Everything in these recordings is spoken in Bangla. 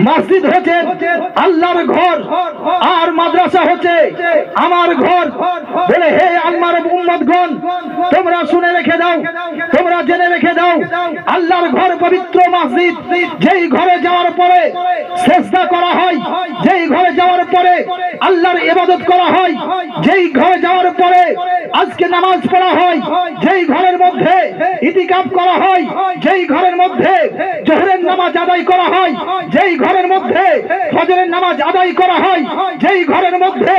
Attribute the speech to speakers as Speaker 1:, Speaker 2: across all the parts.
Speaker 1: মসজিদ হচ্ছে আল্লাহর ঘর আর মাদ্রাসা হচ্ছে আমার ঘর। বলে হে আল্লাহর উম্মতগণ, তোমরা শুনে রেখে দাও, তোমরা জেনে রেখে দাও, আল্লাহর ঘর পবিত্র মসজিদ, যেই ঘরে যাওয়ার পরে সিজদা করা হয়, যেই ঘরে যাওয়ার পরে আল্লাহর ইবাদত করা হয়, যেই ঘরে যাওয়ার পরে আজকে নামাজ পড়া হয়, যেই ঘরের মধ্যে ইতিকাফ করা হয়, যেই ঘরের মধ্যে জোহরের নামাজ আদায় করা হয়, যেই ঘরের মধ্যে ফজরের নামাজ আদায় করা হয়, যেই ঘরের মধ্যে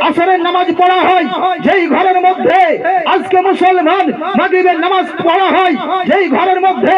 Speaker 1: আসরের নামাজ পড়া হয়, যেই ঘরের মধ্যে আজকে মুসলমান মাগরিবের নামাজ পড়া হয়, যেই ঘরের মধ্যে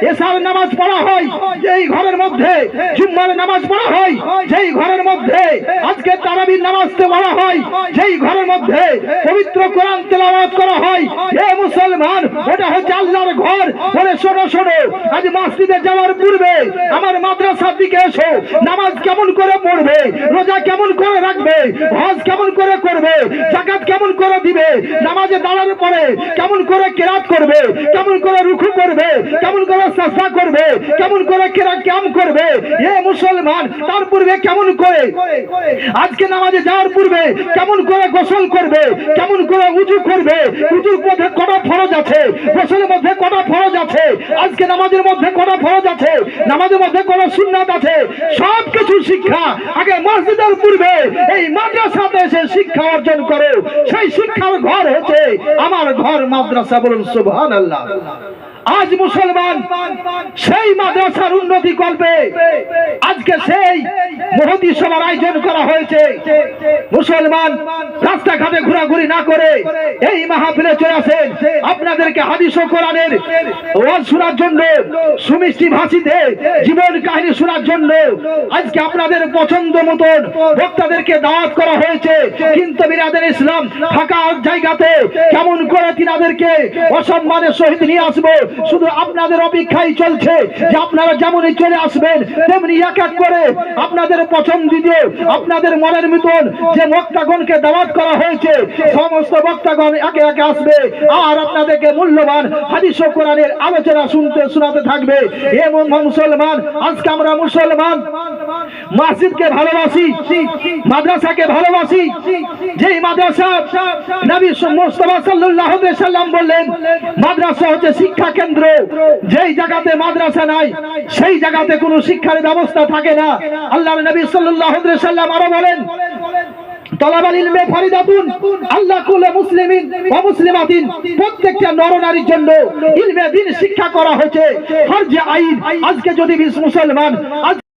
Speaker 1: এশার নামাজ পড়া হয়, যেই ঘরের মধ্যে জুম্মার নামাজ পড়া হয়, যেই ঘরের মধ্যে আজকে তারাবির নামাজ পড়া হয়, যেই ঘরের মধ্যে পবিত্র কোরআন তেলাওয়াত করা হয়, হে মুসলমান, ওটা হচ্ছে আল্লাহর ঘর। বলে শোনো শোনো, আজ মসজিদে যাওয়ার পূর্বে আমার মাদ্রাসার দিকে এসো, নামাজ কেমন করে পড়বে, রোজা কেমন করে রাখবে, হজ কেমন করে করবে, যাকাত কেমন করে দিবে, নামাজে দাঁড়ানোর পরে কেমন করে কিরাত করবে, কেমন করে রুকু করবে, কেমন করে সাজদা করবে, কেমন করে কিয়াম করবে, হে মুসলমান, তার পূর্বে কেমন করে আজকে নামাজে যাওয়ার পূর্বে কেমন করে গোসল করবে, কেমন করে উযু করবে, উযুর মধ্যে কটা ফরজ আছে, গোসলের মধ্যে কটা ফরজ আছে, আজকে নামাজের মধ্যে কটা ফরজ আছে, নামাজের মধ্যে কটা সুন্নাত আছে, সব কিছু শিক্ষা আগে মসজিদের পূর্বে এই মাদ্রাসাতে এসে শিক্ষা অর্জন করো। সেই শিক্ষার ঘর হচ্ছে আমার ঘর মাদ্রাসা। বলুন সুবহানাল্লাহ। আজ মুসলমান সেই মাদ্রাসার উন্নতি করবে, আজকে সেই মহতী সভার আয়োজন করা হয়েছে। মুসলমান রাস্তাঘাটে ঘোরাঘুরি না করে এই মাহফিলে চলে আসেন, আপনাদেরকে হাদিস ও কোরআনের ওয়াজ শোনার জন্য, সুমিষ্টি ভাষীতে জীবন কাহিনী শোনার জন্য আজকে আপনাদের পছন্দ মতন বক্তাদেরকে দাওয়াত করা হয়েছে। কিন্তু বিরাদরে ইসলাম ফাঁকা জায়গাতে কেমন করে তিনাদেরকে অসম্মানের সহিত নিয়ে আসবো, শুধু আপনাদের অপেক্ষাই চলছে যে আপনারা যেমনই চলে আসবেন তেমনি এক এক করে আপনাদের পছন্দিত আপনাদের মনের মতন যে বক্তাগণকে দাওয়াত করা হয়েছে সমস্ত বক্তাগণ একে একে আসবে আর আপনাদেরকে মূল্যবান হাদিস ও কোরআনের আলোচনা শোনাতে থাকবে। এমন মুসলমান, আজকে আমরা মুসলমান মসজিদকে ভালোবাসি, মাদ্রাসাকে ভালোবাসি। যেই মাদ্রাসা নবী মুস্তাফা সাল্লাল্লাহু আলাইহি সাল্লাম বললেন মাদ্রাসা হচ্ছে শিক্ষা কেন্দ্র, যেই জায়গাতে মাদ্রাসা নাই সেই জায়গাতে কোনো শিক্ষার ব্যবস্থা থাকে না। আল্লাহর নবী সাল্লাল্লাহু আলাইহি সাল্লাম আরো বলেন তলাবাল ইলমে ফরিদাতুন আল্লাহ কুল্লি মুসলিমিন ওয়া মুসলিমাতিন, প্রত্যেকটা নরনারীর জন্য ইলমে দ্বীন শিক্ষা করা হয়েছে ফরজে আইন। আজকে যদি মুসলমান